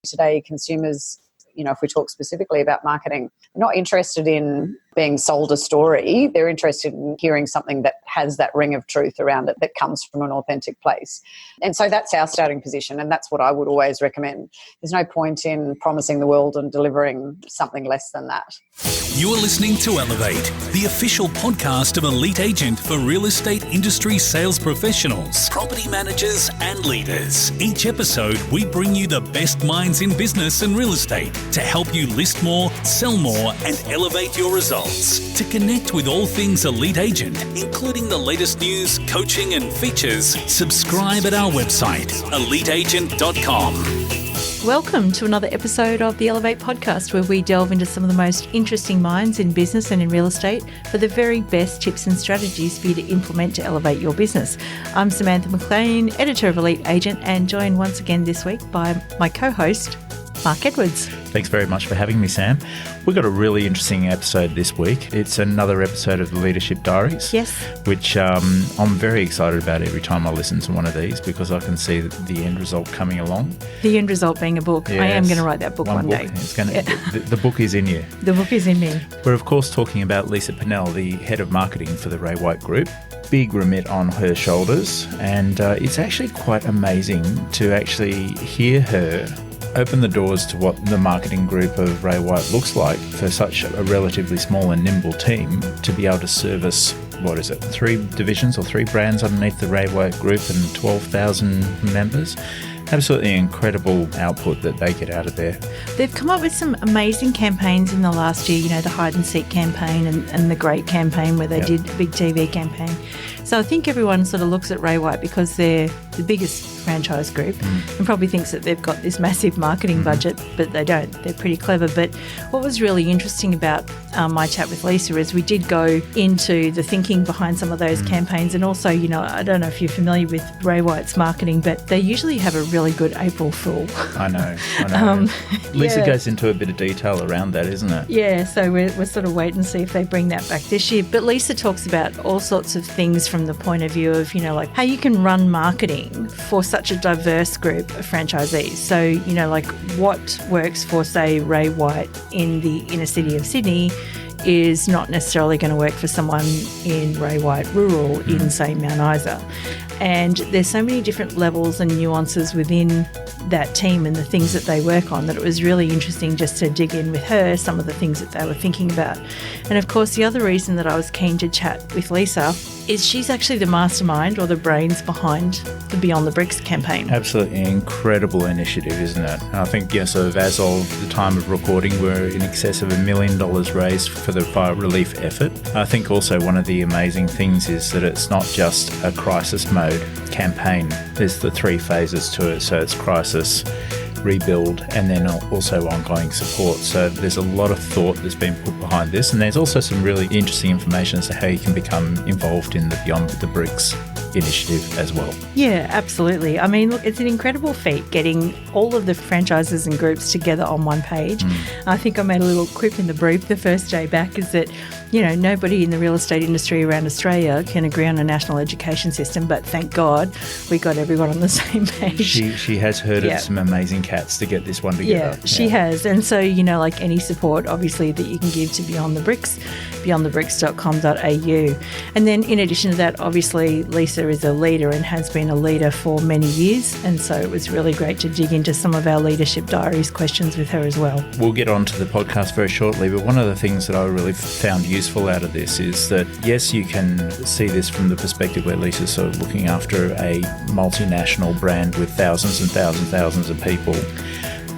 Today, consumers, if we talk specifically about marketing, they're not interested in being sold a story. They're interested in hearing something that has that ring of truth around it that comes from an authentic place. And so that's our starting position, and that's what I would always recommend. There's no point in promising the world and delivering something less than that. You are listening to Elevate, the official podcast of Elite Agent for real estate industry sales professionals, property managers and leaders. Each episode, we bring you the best minds in business and real estate to help you list more, sell more and elevate your results. To connect with all things Elite Agent, including the latest news, coaching and features, subscribe at our website, eliteagent.com. Welcome to another episode of the Elevate podcast, where we delve into some of the most interesting minds in business and in real estate for the very best tips and strategies for you to implement to elevate your business. I'm Samantha McLean, editor of Elite Agent, and joined once again this week by my co-host, Mark Edwards. Thanks very much for having me, Sam. We've got a really interesting episode this week. It's another episode of the Leadership Diaries. Yes. Which I'm very excited about every time I listen to one of these, because I can see the end result coming along. The end result being a book. Yes. I am going to write that book one day. It's going to. The book is in you. The book is in me. We're of course talking about Lisa Pennell, the head of marketing for the Ray White Group. Big remit on her shoulders, and it's actually quite amazing to actually hear her open the doors to what the marketing group of Ray White looks like for such a relatively small and nimble team to be able to service, 3 divisions or 3 brands underneath the Ray White group and 12,000 members. Absolutely incredible output that they get out of there. They've come up with some amazing campaigns in the last year, the hide and seek campaign and the great campaign where they did a big TV campaign. So I think everyone sort of looks at Ray White because they're the biggest franchise group and probably thinks that they've got this massive marketing budget, but they don't. They're pretty clever. But what was really interesting about my chat with Lisa is we did go into the thinking behind some of those campaigns, and also, I don't know if you're familiar with Ray White's marketing, but they usually have a really good April Fool. I know. Lisa goes into a bit of detail around that, isn't it? Yeah, so we're sort of waiting to see if they bring that back this year. But Lisa talks about all sorts of things from the point of view of, like how you can run marketing for such a diverse group of franchisees. So, like what works for, say, Ray White in the inner city of Sydney is not necessarily going to work for someone in Ray White rural in, say, Mount Isa. And there's so many different levels and nuances within that team and the things that they work on that it was really interesting just to dig in with her, some of the things that they were thinking about. And of course, the other reason that I was keen to chat with Lisa is she's actually the mastermind or the brains behind the Beyond the Bricks campaign. Absolutely incredible initiative, isn't it? I think, as of the time of recording, we're in excess of $1 million raised for the fire relief effort. I think also one of the amazing things is that it's not just a crisis mode campaign. There's the 3 phases to it. So it's crisis, rebuild, and then also ongoing support. So there's a lot of thought that's been put behind this, and there's also some really interesting information as to how you can become involved in the Beyond the Bricks initiative as well. Yeah, absolutely. I mean, look, it's an incredible feat getting all of the franchises and groups together on one page. I think I made a little quip in the brief the first day back is that, nobody in the real estate industry around Australia can agree on a national education system, but thank God we got everyone on the same page. She has heard of some amazing cats to get this one together. Yeah, she has. And so, like any support, obviously, that you can give to Beyond the Bricks, beyondthebricks.com.au. And then in addition to that, obviously, Lisa is a leader and has been a leader for many years. And so it was really great to dig into some of our Leadership Diaries questions with her as well. We'll get on to the podcast very shortly, but one of the things that I really found useful out of this is that, yes, you can see this from the perspective where Lisa's sort of looking after a multinational brand with thousands and thousands of people.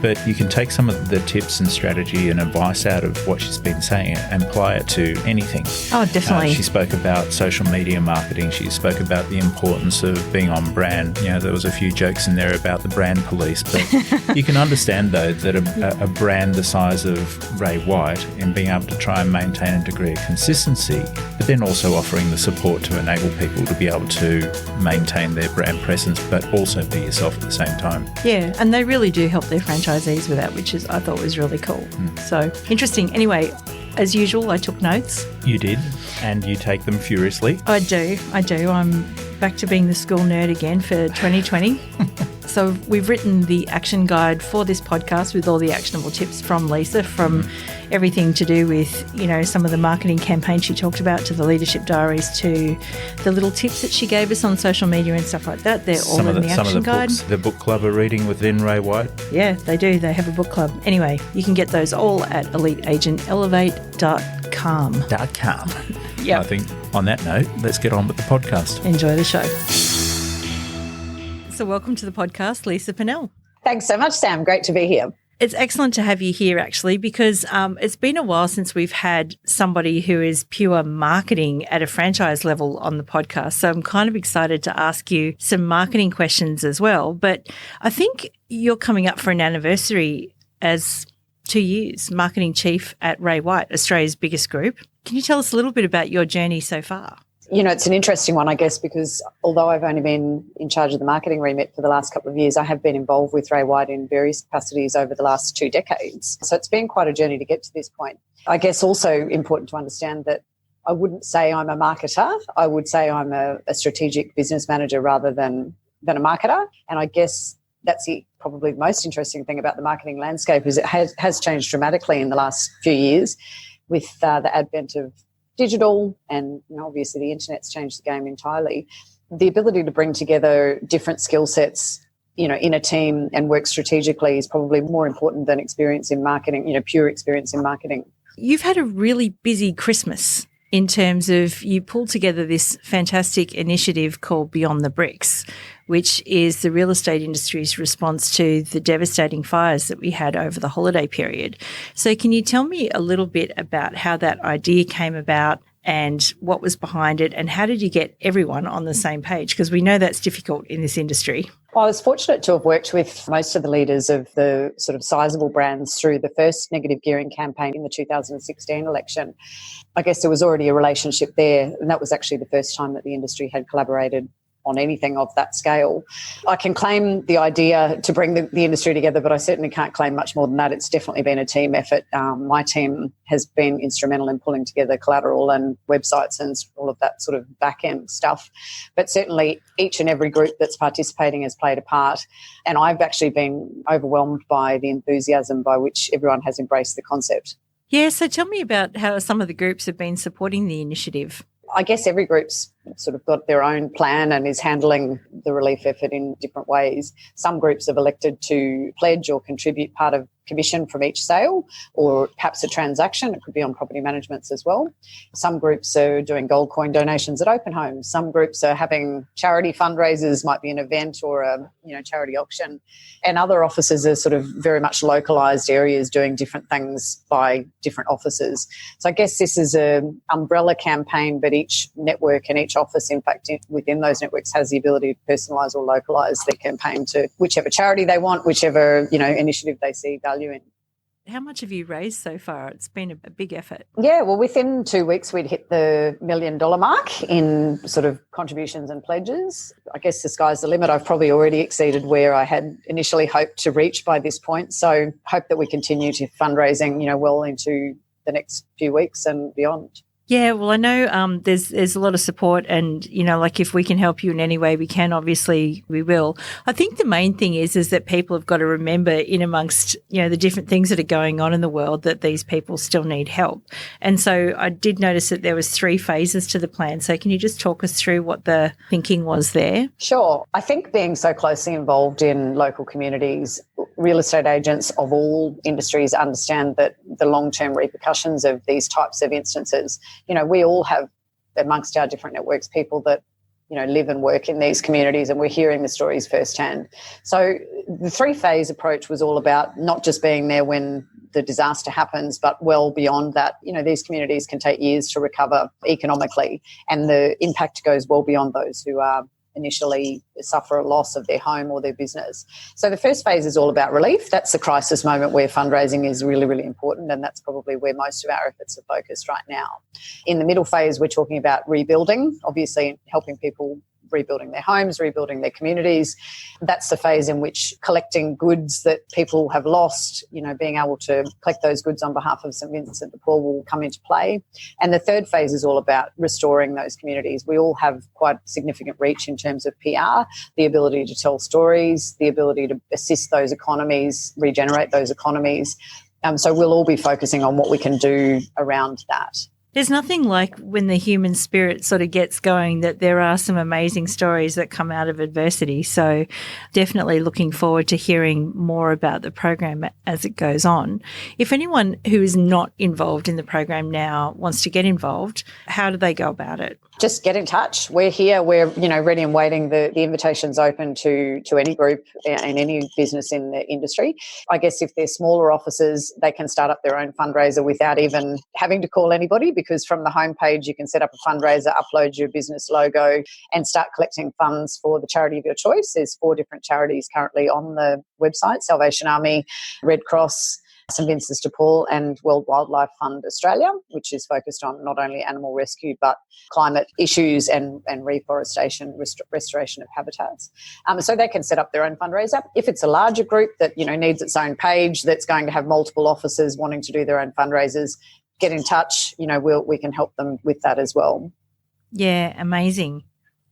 But you can take some of the tips and strategy and advice out of what she's been saying and apply it to anything. Oh, definitely. She spoke about social media marketing. She spoke about the importance of being on brand. There was a few jokes in there about the brand police, but you can understand, though, that a brand the size of Ray White and being able to try and maintain a degree of consistency, but then also offering the support to enable people to be able to maintain their brand presence, but also be yourself at the same time. Yeah, and they really do help their franchisees with that, which I thought was really cool. So interesting. Anyway, as usual, I took notes. You did, and you take them furiously. I do. I'm back to being the school nerd again for 2020. So we've written the action guide for this podcast with all the actionable tips from Lisa, from everything to do with, some of the marketing campaigns she talked about, to the leadership diaries, to the little tips that she gave us on social media and stuff like that. They're all in the action guide. Books, the book club are reading within Ray White. Yeah, they do. They have a book club. Anyway, you can get those all at eliteagentelevate.com. Yep. I think on that note, let's get on with the podcast. Enjoy the show. So welcome to the podcast, Lisa Pennell. Thanks so much, Sam. Great to be here. It's excellent to have you here, actually, because it's been a while since we've had somebody who is pure marketing at a franchise level on the podcast. So I'm kind of excited to ask you some marketing questions as well. But I think you're coming up for an anniversary as 2 years marketing chief at Ray White, Australia's biggest group. Can you tell us a little bit about your journey so far? It's an interesting one, I guess, because although I've only been in charge of the marketing remit for the last couple of years, I have been involved with Ray White in various capacities over the last 2 decades. So it's been quite a journey to get to this point. I guess also important to understand that I wouldn't say I'm a marketer. I would say I'm a strategic business manager rather than a marketer. And I guess that's probably the most interesting thing about the marketing landscape is it has changed dramatically in the last few years with the advent of digital, and obviously the internet's changed the game entirely. The ability to bring together different skill sets, in a team and work strategically is probably more important than experience in marketing, pure experience in marketing. You've had a really busy Christmas in terms of you pulled together this fantastic initiative called Beyond the Bricks, which is the real estate industry's response to the devastating fires that we had over the holiday period. So can you tell me a little bit about how that idea came about and what was behind it, and how did you get everyone on the same page? Because we know that's difficult in this industry. Well, I was fortunate to have worked with most of the leaders of the sort of sizable brands through the first negative gearing campaign in the 2016 election. I guess there was already a relationship there, and that was actually the first time that the industry had collaborated on anything of that scale. I can claim the idea to bring the industry together, but I certainly can't claim much more than that. It's definitely been a team effort. My team has been instrumental in pulling together collateral and websites and all of that sort of back-end stuff. But certainly each and every group that's participating has played a part. And I've actually been overwhelmed by the enthusiasm by which everyone has embraced the concept. Yeah, so tell me about how some of the groups have been supporting the initiative. I guess every group's sort of got their own plan and is handling the relief effort in different ways. Some groups have elected to pledge or contribute part of commission from each sale, or perhaps a transaction. It could be on property managements as well. Some groups are doing gold coin donations at open homes. Some groups are having charity fundraisers, might be an event or a charity auction. And other offices are sort of very much localised areas doing different things by different offices. So I guess this is an umbrella campaign, but each network and each office, in fact, within those networks has the ability to personalise or localise their campaign to whichever charity they want, whichever initiative they see value in. How much have you raised so far? It's been a big effort. Yeah, well, within 2 weeks, we'd hit the $1 million mark in sort of contributions and pledges. I guess the sky's the limit. I've probably already exceeded where I had initially hoped to reach by this point. So hope that we continue to fundraising, well into the next few weeks and beyond. Yeah, well, I know there's a lot of support, and if we can help you in any way we can, obviously we will. I think the main thing is that people have got to remember, in amongst the different things that are going on in the world, that these people still need help. And so I did notice that there was 3 phases to the plan. So can you just talk us through what the thinking was there? Sure. I think being so closely involved in local communities, real estate agents of all industries understand that the long-term repercussions of these types of instances. We all have amongst our different networks people that, live and work in these communities, and we're hearing the stories firsthand. So the 3-phase approach was all about not just being there when the disaster happens, but well beyond that. These communities can take years to recover economically, and the impact goes well beyond those who are initially suffer a loss of their home or their business. So the first phase is all about relief. That's the crisis moment where fundraising is really, really important, and that's probably where most of our efforts are focused right now. In the middle phase, we're talking about rebuilding, obviously helping people rebuilding their homes, rebuilding their communities. That's the phase in which collecting goods that people have lost, being able to collect those goods on behalf of St Vincent de Paul will come into play. And the third phase is all about restoring those communities. We all have quite significant reach in terms of PR, the ability to tell stories, the ability to assist those economies, regenerate those economies. So we'll all be focusing on what we can do around that. There's nothing like when the human spirit sort of gets going that there are some amazing stories that come out of adversity. So definitely looking forward to hearing more about the program as it goes on. If anyone who is not involved in the program now wants to get involved, how do they go about it? Just get in touch. We're here. We're, ready and waiting. The invitation's open to any group and any business in the industry. I guess if they're smaller offices, they can start up their own fundraiser without even having to call anybody, because from the homepage you can set up a fundraiser, upload your business logo and start collecting funds for the charity of your choice. There's 4 different charities currently on the website: Salvation Army, Red Cross, St Vincent de Paul and World Wildlife Fund Australia, which is focused on not only animal rescue but climate issues and reforestation, restoration of habitats. So they can set up their own fundraiser. If it's a larger group that needs its own page, that's going to have multiple offices wanting to do their own fundraisers, get in touch. We can help them with that as well. Yeah, amazing.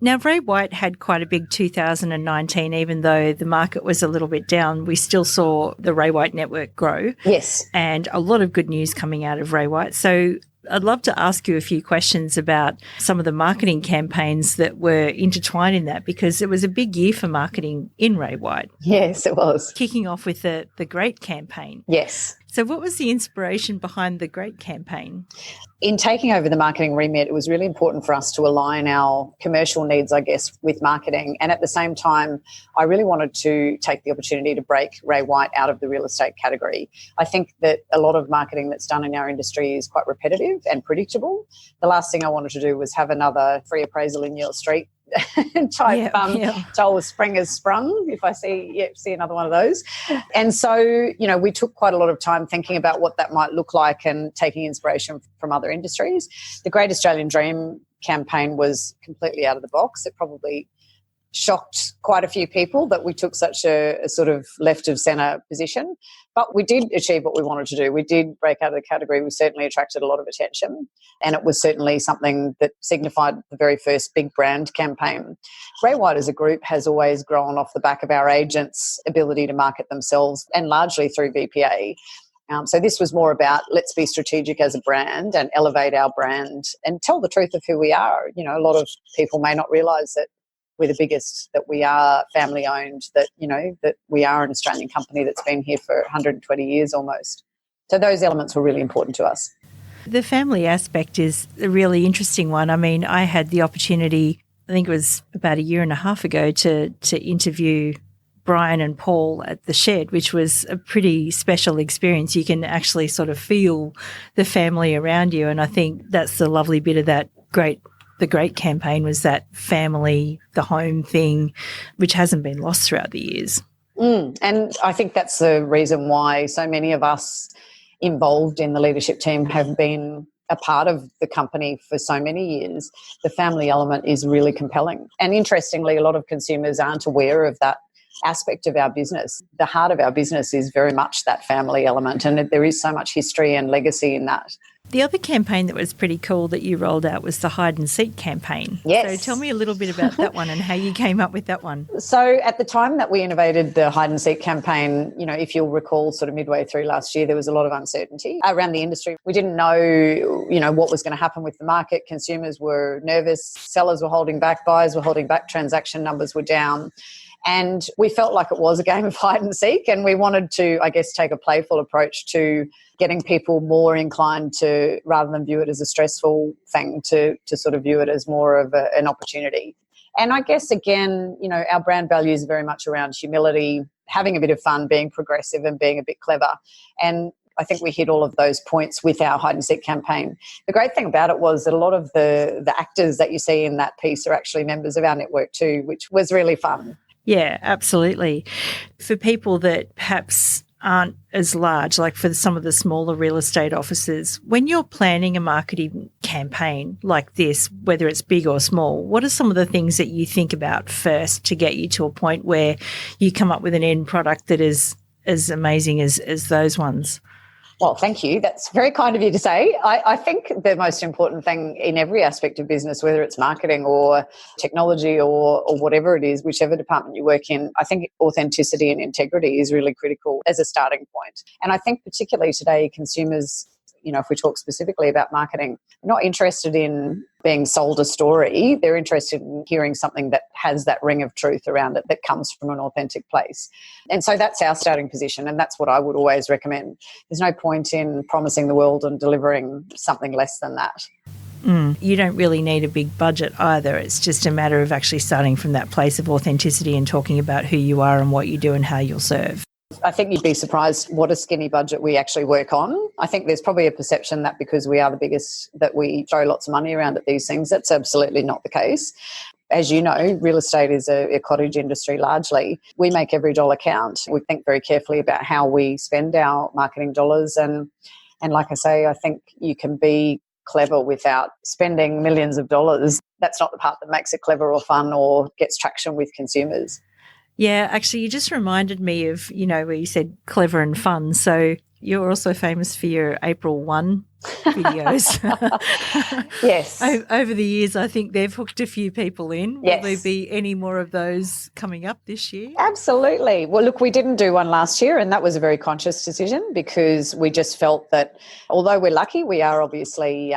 Now, Ray White had quite a big 2019, even though the market was a little bit down. We still saw the Ray White network grow. Yes. And a lot of good news coming out of Ray White. So I'd love to ask you a few questions about some of the marketing campaigns that were intertwined in that, because it was a big year for marketing in Ray White. Yes, it was. Kicking off with the Great campaign. Yes. So what was the inspiration behind the Great campaign? In taking over the marketing remit, it was really important for us to align our commercial needs, I guess, with marketing. And at the same time, I really wanted to take the opportunity to break Ray White out of the real estate category. I think that a lot of marketing that's done in our industry is quite repetitive and predictable. The last thing I wanted to do was have another free appraisal in your street type Joel Spring has sprung, if I see another one of those. And so, we took quite a lot of time thinking about what that might look like and taking inspiration from other industries. The Great Australian Dream campaign was completely out of the box. It probably shocked quite a few people that we took such a sort of left of centre position. But we did achieve what we wanted to do. We did break out of the category. We certainly attracted a lot of attention. And it was certainly something that signified the very first big brand campaign. Ray White as a group has always grown off the back of our agents' ability to market themselves, and largely through VPA. So this was more about, let's be strategic as a brand and elevate our brand and tell the truth of who we are. A lot of people may not realise that we're the biggest, that we are family owned, that we are an Australian company that's been here for 120 years almost. So those elements were really important to us. The family aspect is a really interesting one. I mean, I had the opportunity, I think it was about a year and a half ago, to interview Brian and Paul at the Shed, which was a pretty special experience. You can actually sort of feel the family around you, and I think that's the lovely bit of the Great campaign, was that family, the home thing, which hasn't been lost throughout the years. And I think that's the reason why so many of us involved in the leadership team have been a part of the company for so many years. The family element is really compelling. And interestingly, a lot of consumers aren't aware of that aspect of our business. The heart of our business is very much that family element, and there is so much history and legacy in that. The other campaign that was pretty cool that you rolled out was the Hide and Seek campaign. Yes. So tell me a little bit about that one and how you came up with that one. So at the time that we innovated the Hide and Seek campaign, if you'll recall, sort of midway through last year, there was a lot of uncertainty around the industry. We didn't know, what was going to happen with the market. Consumers were nervous, sellers were holding back, buyers were holding back, transaction numbers were down. And we felt like it was a game of hide and seek, and we wanted to, I guess, take a playful approach to getting people more inclined to, rather than view it as a stressful thing, to sort of view it as more of an opportunity. And I guess, again, our brand values are very much around humility, having a bit of fun, being progressive and being a bit clever. And I think we hit all of those points with our Hide and Seek campaign. The great thing about it was that a lot of the actors that you see in that piece are actually members of our network too, which was really fun. Yeah, absolutely. For people that perhaps aren't as large, like for some of the smaller real estate offices, when you're planning a marketing campaign like this, whether it's big or small, what are some of the things that you think about first to get you to a point where you come up with an end product that is as amazing as those ones? Well, thank you. That's very kind of you to say. I think the most important thing in every aspect of business, whether it's marketing or technology or whatever it is, whichever department you work in, I think authenticity and integrity is really critical as a starting point. And I think particularly today, consumers, if we talk specifically about marketing, not interested in being sold a story. They're interested in hearing something that has that ring of truth around it that comes from an authentic place. And so that's our starting position, and that's what I would always recommend. There's no point in promising the world and delivering something less than that. You don't really need a big budget either. It's just a matter of actually starting from that place of authenticity and talking about who you are and what you do and how you'll serve. I think you'd be surprised what a skinny budget we actually work on. I think there's probably a perception that because we are the biggest that we throw lots of money around at these things. That's absolutely not the case. As you know, real estate is a cottage industry largely. We make every dollar count. We think very carefully about how we spend our marketing dollars. And like I say, I think you can be clever without spending millions of dollars. That's not the part that makes it clever or fun or gets traction with consumers. Yeah, actually, you just reminded me of, where you said clever and fun. So you're also famous for your April 1 videos. Yes. Over the years, I think they've hooked a few people in. Yes. Will there be any more of those coming up this year? Absolutely. Well, look, we didn't do one last year, and that was a very conscious decision because we just felt that although we're lucky, we are obviously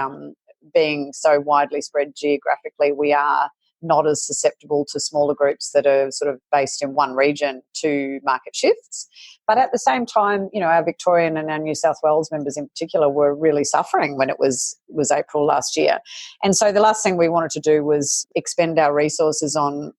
being so widely spread geographically, we are not as susceptible to smaller groups that are sort of based in one region to market shifts. But at the same time, our Victorian and our New South Wales members in particular were really suffering when it was April last year. And so the last thing we wanted to do was expend our resources on,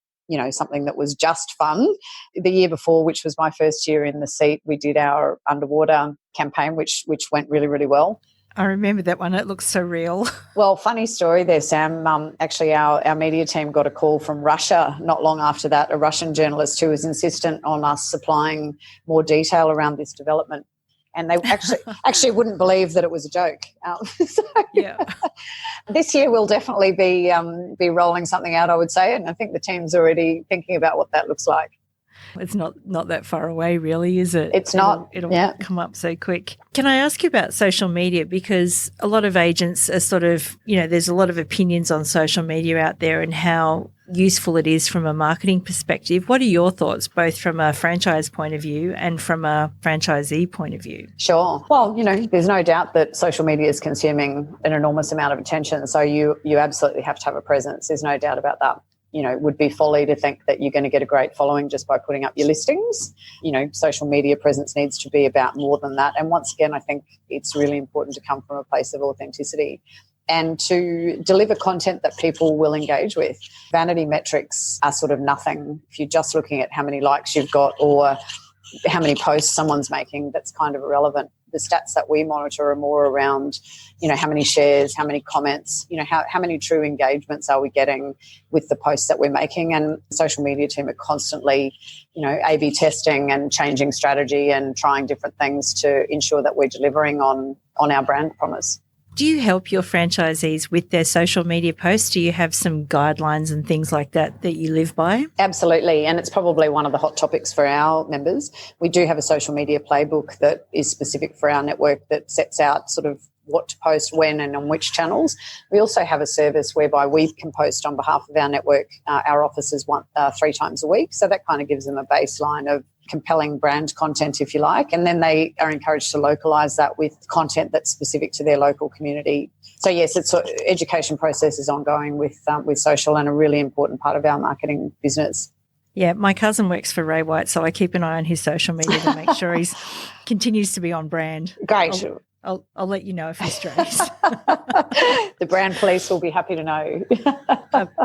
something that was just fun. The year before, which was my first year in the seat, we did our underwater campaign, which went really, really well. I remember that one. It looks so real. Well, funny story there, Sam. Actually, our media team got a call from Russia not long after that, a Russian journalist who was insistent on us supplying more detail around this development. And they actually wouldn't believe that it was a joke. Yeah. This year we'll definitely be rolling something out, I would say, and I think the team's already thinking about what that looks like. It's not that far away, really, is it? It's not. It'll come up so quick. Can I ask you about social media? Because a lot of agents are sort of, there's a lot of opinions on social media out there and how useful it is from a marketing perspective. What are your thoughts, both from a franchise point of view and from a franchisee point of view? Sure. Well, there's no doubt that social media is consuming an enormous amount of attention. So you absolutely have to have a presence. There's no doubt about that. It would be folly to think that you're going to get a great following just by putting up your listings. Social media presence needs to be about more than that. And once again, I think it's really important to come from a place of authenticity and to deliver content that people will engage with. Vanity metrics are sort of nothing. If you're just looking at how many likes you've got or how many posts someone's making, that's kind of irrelevant. The stats that we monitor are more around, how many shares, how many comments, how many true engagements are we getting with the posts that we're making. And the social media team are constantly, A/B testing and changing strategy and trying different things to ensure that we're delivering on our brand promise. Do you help your franchisees with their social media posts? Do you have some guidelines and things like that you live by? Absolutely, and it's probably one of the hot topics for our members. We do have a social media playbook that is specific for our network that sets out sort of what to post when and on which channels. We also have a service whereby we can post on behalf of our network, our officers 3 times a week. So that kind of gives them a baseline of compelling brand content, if you like, and then they are encouraged to localise that with content that's specific to their local community. So yes, education process is ongoing with social and a really important part of our marketing business. Yeah, my cousin works for Ray White, so I keep an eye on his social media to make sure he continues to be on brand. Great. I'll let you know if he strays. The brand police will be happy to know.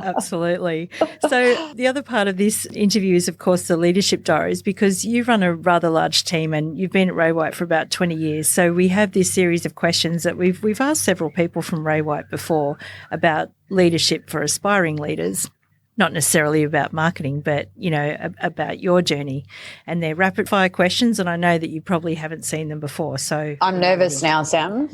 Absolutely. So the other part of this interview is, of course, the leadership diaries, because you run a rather large team and you've been at Ray White for about 20 years. So we have this series of questions that we've asked several people from Ray White before about leadership for aspiring leaders. not necessarily about marketing, but, about your journey. And they're rapid fire questions, and I know that you probably haven't seen them before. So I'm nervous now, Sam.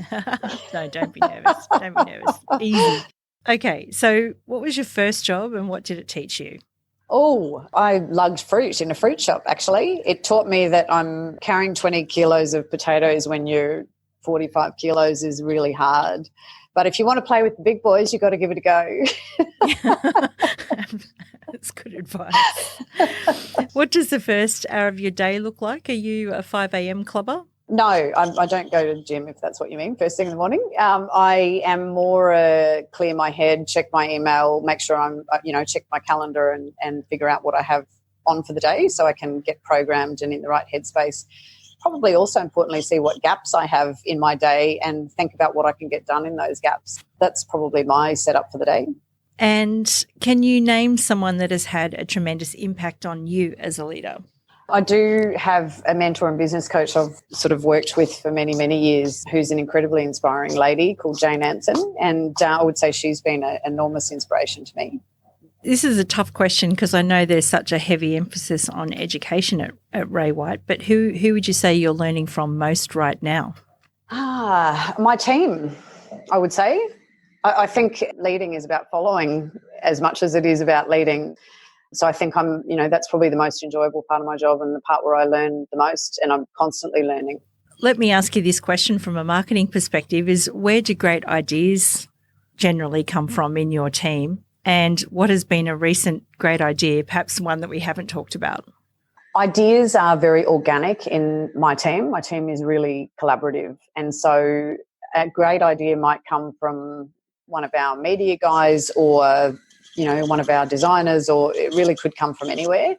No, don't be nervous. Don't be nervous. Easy. Okay, so what was your first job and what did it teach you? Oh, I lugged fruit in a fruit shop, actually. It taught me that I'm carrying 20 kilos of potatoes when you're 45 kilos is really hard. But if you want to play with the big boys, you've got to give it a go. That's good advice. What does the first hour of your day look like? Are you a 5 a.m. clubber? No, I don't go to the gym, if that's what you mean, first thing in the morning. I am more clear my head, check my email, make sure check my calendar and figure out what I have on for the day so I can get programmed and in the right headspace. Probably also importantly see what gaps I have in my day and think about what I can get done in those gaps. That's probably my setup for the day. And can you name someone that has had a tremendous impact on you as a leader? I do have a mentor and business coach I've sort of worked with for many, many years who's an incredibly inspiring lady called Jane Anson, and I would say she's been an enormous inspiration to me. This is a tough question because I know there's such a heavy emphasis on education at Ray White, but who would you say you're learning from most right now? My team, I would say. I think leading is about following as much as it is about leading. So I think that's probably the most enjoyable part of my job and the part where I learn the most, and I'm constantly learning. Let me ask you this question from a marketing perspective is where do great ideas generally come from in your team? And what has been a recent great idea, perhaps one that we haven't talked about? Ideas are very organic in my team. My team is really collaborative. And so a great idea might come from one of our media guys or one of our designers, or it really could come from anywhere.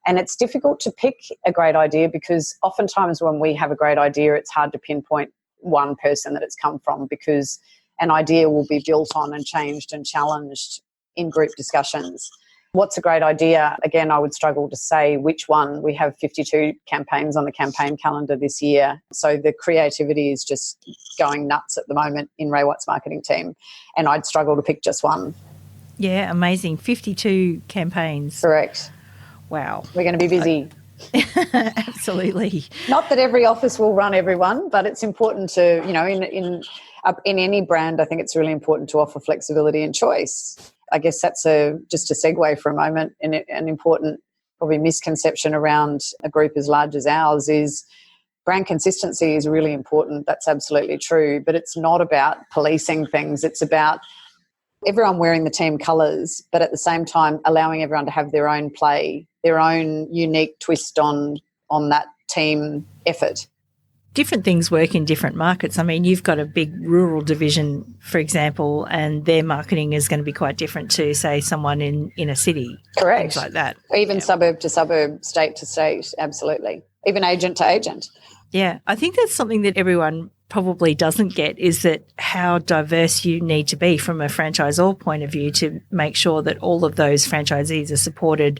And it's difficult to pick a great idea because oftentimes when we have a great idea, it's hard to pinpoint one person that it's come from because an idea will be built on and changed and challenged in group discussions. What's a great idea? Again, I would struggle to say which one. We have 52 campaigns on the campaign calendar this year. So the creativity is just going nuts at the moment in Ray White's marketing team. And I'd struggle to pick just one. Yeah, amazing. 52 campaigns. Correct. Wow. We're going to be busy. Absolutely. Not that every office will run everyone, but it's important to, in any brand, I think it's really important to offer flexibility and choice. I guess that's just a segue for a moment. And an important probably misconception around a group as large as ours is brand consistency is really important. That's absolutely true. But it's not about policing things. It's about everyone wearing the team colours, but at the same time allowing everyone to have their own play, their own unique twist on that team effort. Different things work in different markets. I mean, you've got a big rural division, for example, and their marketing is going to be quite different to, say, someone in a city. Correct. Things like that. Even suburb to suburb, state to state, absolutely. Even agent to agent. Yeah, I think that's something that everyone probably doesn't get is that how diverse you need to be from a franchisor point of view to make sure that all of those franchisees are supported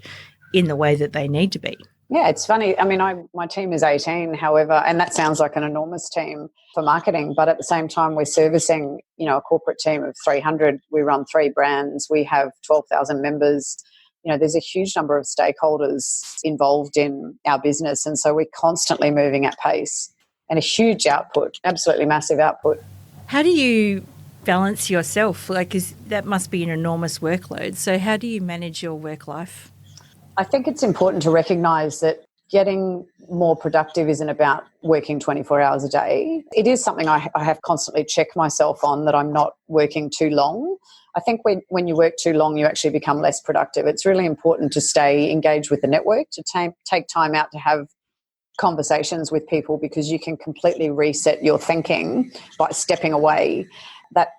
in the way that they need to be. Yeah, it's funny. I mean, my team is 18, however, and that sounds like an enormous team for marketing, but at the same time we're servicing, a corporate team of 300. We run 3 brands. We have 12,000 members. There's a huge number of stakeholders involved in our business, and so we're constantly moving at pace. And a huge output, absolutely massive output. How do you balance yourself? That must be an enormous workload. So how do you manage your work life? I think it's important to recognise that getting more productive isn't about working 24 hours a day. It is something I have constantly checked myself on, that I'm not working too long. I think when you work too long, you actually become less productive. It's really important to stay engaged with the network, to take time out to have conversations with people, because you can completely reset your thinking by stepping away. That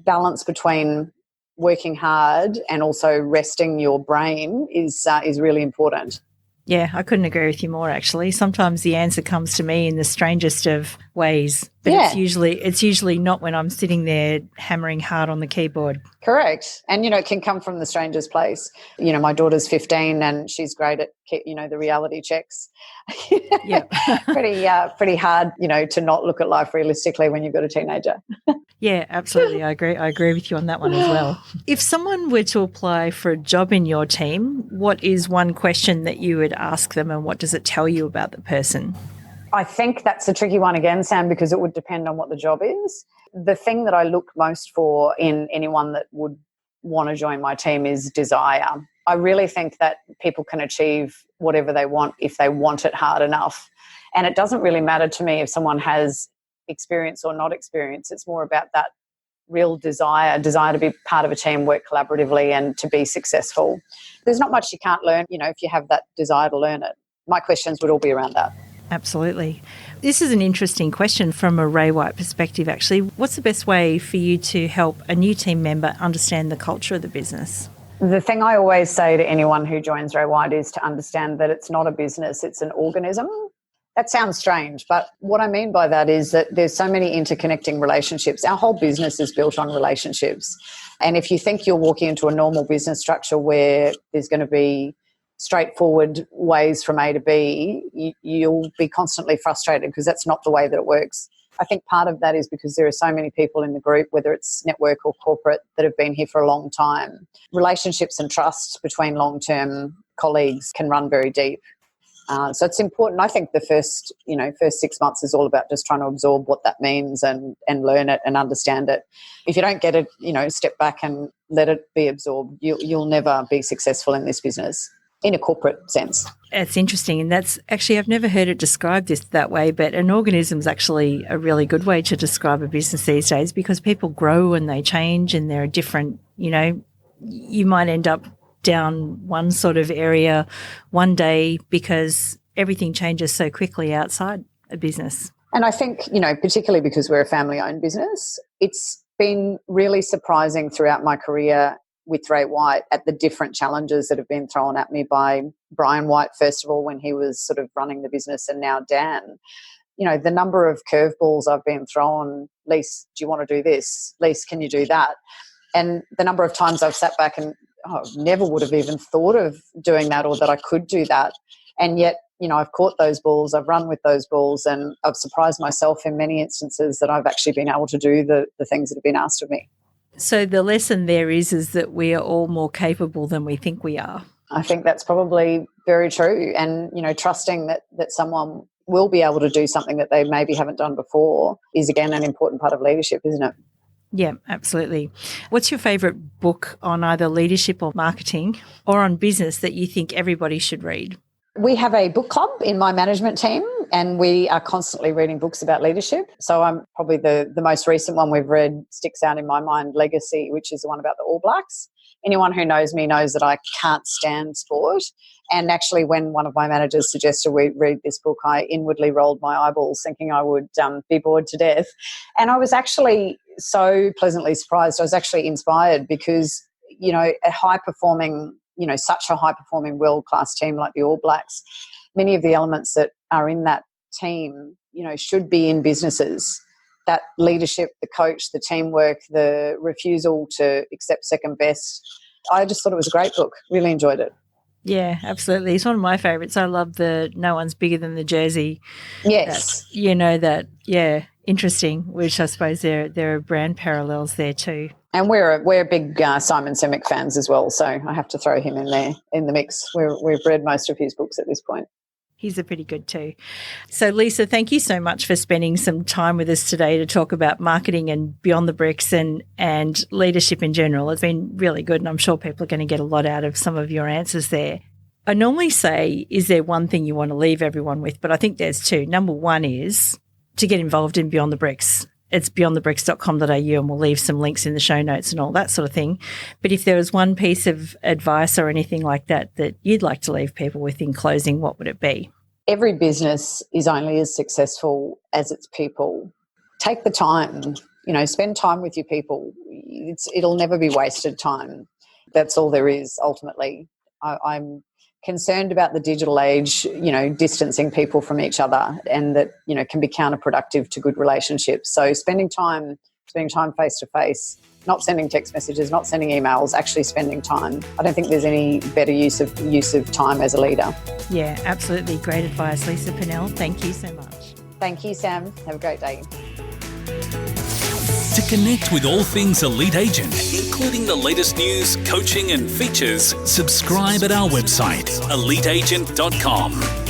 balance between working hard and also resting your brain is really important. Yeah, I couldn't agree with you more, actually. Sometimes the answer comes to me in the strangest of ways. But Yeah. it's usually not when I'm sitting there hammering hard on the keyboard. Correct. And, it can come from the strangest place. My daughter's 15 and she's great at, the reality checks. Yeah. Pretty hard, to not look at life realistically when you've got a teenager. Yeah, absolutely. I agree with you on that one as well. If someone were to apply for a job in your team, what is one question that you would ask them and what does it tell you about the person? I think that's a tricky one again, Sam, because it would depend on what the job is. The thing that I look most for in anyone that would want to join my team is desire. I really think that people can achieve whatever they want if they want it hard enough. And it doesn't really matter to me if someone has experience or not experience. It's more about that real desire to be part of a team, work collaboratively and to be successful. There's not much you can't learn, if you have that desire to learn it. My questions would all be around that. Absolutely. This is an interesting question from a Ray White perspective, actually. What's the best way for you to help a new team member understand the culture of the business? The thing I always say to anyone who joins Ray White is to understand that it's not a business, it's an organism. That sounds strange, but what I mean by that is that there's so many interconnecting relationships. Our whole business is built on relationships. And if you think you're walking into a normal business structure where there's going to be straightforward ways from A to B, you'll be constantly frustrated because that's not the way that it works. I think part of that is because there are so many people in the group, whether it's network or corporate, that have been here for a long time. Relationships and trust between long-term colleagues can run very deep. So it's important. I think the first 6 months is all about just trying to absorb what that means and learn it and understand it. If you don't get it, step back and let it be absorbed. You'll never be successful in this business in a corporate sense. It's interesting. And that's actually, I've never heard it described that way, but an organism is actually a really good way to describe a business these days because people grow and they change and there are different, you might end up down one sort of area one day because everything changes so quickly outside a business. And I think, particularly because we're a family-owned business, it's been really surprising throughout my career with Ray White at the different challenges that have been thrown at me by Brian White, first of all, when he was sort of running the business, and now Dan. The number of curveballs I've been thrown, Lise, do you want to do this? Lise, can you do that? And the number of times I've sat back and never would have even thought of doing that or that I could do that. And yet, I've caught those balls, I've run with those balls, and I've surprised myself in many instances that I've actually been able to do the things that have been asked of me. So the lesson there is that we are all more capable than we think we are. I think that's probably very true. And, trusting that someone will be able to do something that they maybe haven't done before is, again, an important part of leadership, isn't it? Yeah, absolutely. What's your favourite book on either leadership or marketing or on business that you think everybody should read? We have a book club in my management team and we are constantly reading books about leadership. So I'm probably the most recent one we've read sticks out in my mind, Legacy, which is the one about the All Blacks. Anyone who knows me knows that I can't stand sport. And actually, when one of my managers suggested we read this book, I inwardly rolled my eyeballs thinking I would be bored to death. And I was actually so pleasantly surprised. I was actually inspired because, a high-performing, such a high-performing world-class team like the All Blacks, many of the elements that are in that team, should be in businesses. That leadership, the coach, the teamwork, the refusal to accept second best. I just thought it was a great book. Really enjoyed it. Yeah, absolutely. It's one of my favourites. I love the no one's bigger than the jersey. Yes. Interesting, which I suppose there are brand parallels there too. And we're big Simon Sinek fans as well, so I have to throw him in there in the mix. We've read most of his books at this point. He's a pretty good too. So, Lisa, thank you so much for spending some time with us today to talk about marketing and beyond the bricks and leadership in general. It's been really good, and I'm sure people are going to get a lot out of some of your answers there. I normally say, is there one thing you want to leave everyone with? But I think there's two. Number one is to get involved in Beyond the Bricks. It's beyondthebricks.com.au, and we'll leave some links in the show notes and all that sort of thing. But if there was one piece of advice or anything like that you'd like to leave people with in closing, what would it be? Every business is only as successful as its people. Take the time, spend time with your people. It'll never be wasted time. That's all there is, ultimately. I'm concerned about the digital age, distancing people from each other, and that, can be counterproductive to good relationships. So spending time face to face, not sending text messages, not sending emails, actually spending time. I don't think there's any better use of time as a leader. Yeah, absolutely. Great advice, Lisa Pennell. Thank you so much. Thank you, Sam. Have a great day. To connect with all things Elite Agent, including the latest news, coaching and features, subscribe at our website, eliteagent.com.